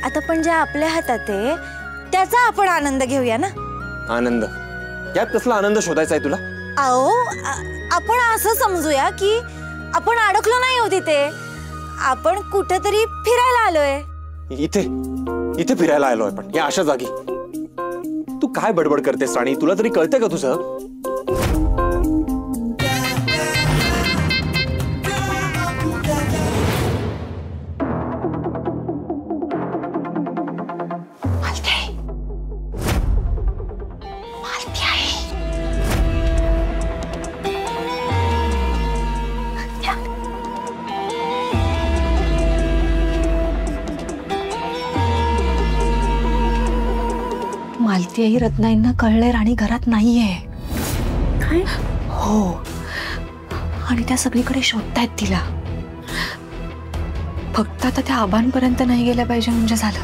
आता पण जे आपल्या हातात आहे त्याचा आपण आनंद घेऊया ना। आनंद? यात कसला आनंद शोधायचा आहे तुला? अहो आपण असं समजूया की आपण अडकलो नाही हो तिथे, आपण कुठेतरी फिरायला आलोय। इथे इथे फिरायला आलोय आपण, या अशा जागी? तू काय बडबड करतेस राणी? तुला तरी कळतंय का तुझं? मालती आई रत्नाईंना कळलंय राणी घरात नाहीये। काय? हो, आणि त्या सगळीकडे शोधतायत तिला। फक्त आता त्या आबांपर्यंत नाही गेल्या पाहिजे म्हणजे झालं।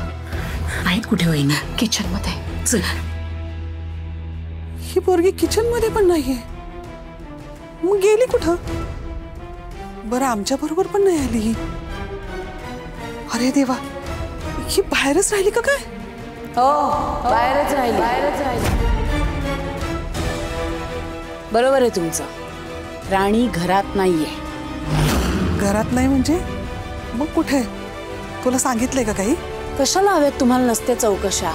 आहेत कुठे वहिनी? किचन मध्ये। चल, ही पोरगी किचन मध्ये पण नाहीये, मग गेली कुठं? बरं आमच्या बरोबर पण नाही आली ही। अरे देवा, ही बाहेरच राहिली का काय? हो बाहेरच राहिली। बरोबर आहे तुमचं, राणी घरात नाहीये। घरात नाही म्हणजे मग कुठे? तुला सांगितलंय का काही? कशाला हव्यात तुम्हाला नसते चौकशा?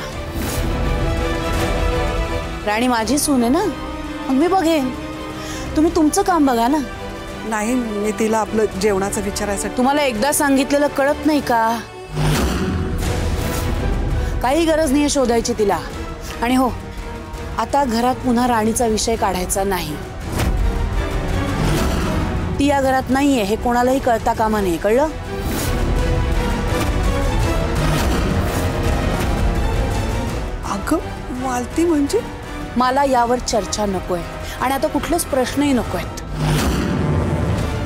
राणी माझी सून आहे ना, मग मी बघेन, तुम्ही तुमचं काम बघा ना। नाही, मी तिला आपलं जेवणाचं विचारायचं। तुम्हाला एकदा सांगितलेलं कळत नाही का? काही गरज नाहीये शोधायची तिला। आणि हो, आता घरात पुन्हा राणीचा विषय काढायचा नाही। ती या घरात नाहीये हे कोणालाही कळता कामा नये, कळलं? अगं मालती म्हणजे? मला यावर चर्चा नकोय आणि आता कुठलेच प्रश्नही नकोयत।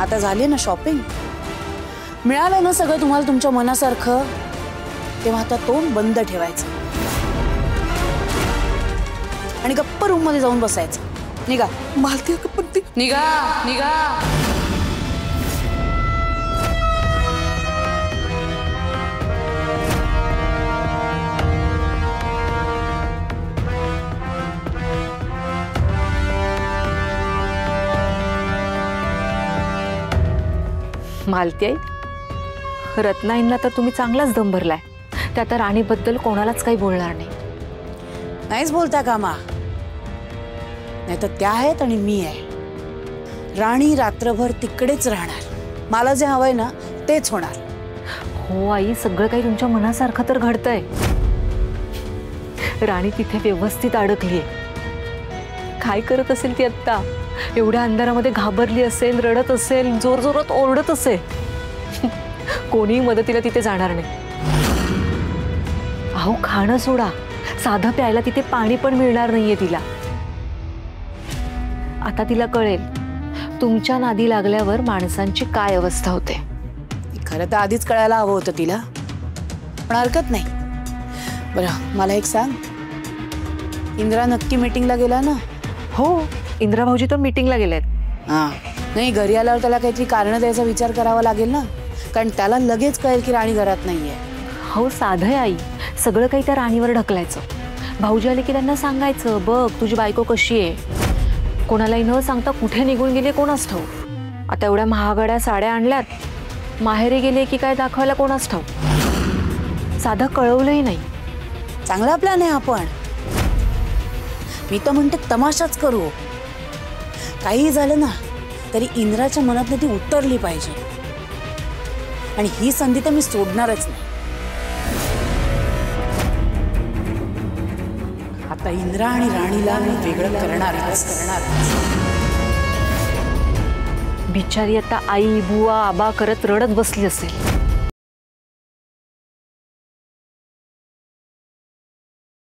आता झाली ना शॉपिंग, मिळालं ना सगळं तुम्हाला तुमच्या मनासारखं, तेव्हा आता तोंड बंद ठेवायचं आणि गप्प रूम मध्ये जाऊन बसायचं। निघा। मालती अगं पण ती निघा निघा। मालती आई, रत्नाईंना तर तुम्ही चांगलाच दम भरलाय। त्या आता राणीबद्दल कोणालाच काही बोलणार नाही। नाहीच बोलता कामा, नाही तर त्या आहेत आणि मी आहे। राणी रात्रभर तिकडेच राहणार, मला जे हवंय ना तेच होणार। हो आई, सगळं काही तुमच्या मनासारखं तर घडतंय। राणी तिथे व्यवस्थित अडकलीये। काय करत असेल ती आत्ता? एवढ्या अंधारामध्ये घाबरली असेल, रडत असेल, जोर जोरात ओरडत असेल। कोणीही मदतीला तिथे जाणार नाही। अहो खाणं सोडा, साधं प्यायला तिथे पाणी पण मिळणार नाहीये तिला। आता तिला कळेल तुमच्या नादी लागल्यावर माणसांची काय अवस्था होते। खरं तर आधीच कळायला हवं होतं तिला, पण हरकत नाही। बरं मला एक सांग, इंद्रा नक्की मीटिंगला गेला ना? हो, इंद्रा भाऊजी तर मीटिंगला गेलेत। हां, नाही घरी आल्यावर त्याला काहीतरी कारण द्यायचा विचार करावा लागेल ना, कारण त्याला लगेच कळेल की राणी घरात नाहीये। हो साधं आहे आई, सगळं काही त्या राणीवर ढकलायचं। भाऊजी आले की त्यांना सांगायचं, बघ तुझी बायको कशी आहे, कोणालाही न सांगता कुठे निघून गेली कोणास ठाऊक। आता एवढ्या महागड्या साड्या आणल्यात, माहेरी गेले की काय दाखवायला कोणास ठाऊक। साधं कळवलंही नाही। चांगला प्लॅन आहे आपण। मी तर म्हणते तमाशाच करू। काही झालं ना तरी इंद्राच्या मनातनं ती उतरली पाहिजे, आणि ही संधी तर मी सोडणारच नाही। आता इंद्रा आणि राणीला मी वेगळं करणारच। बिचारी आता आई बुवा आबा करत रडत बसली असेल।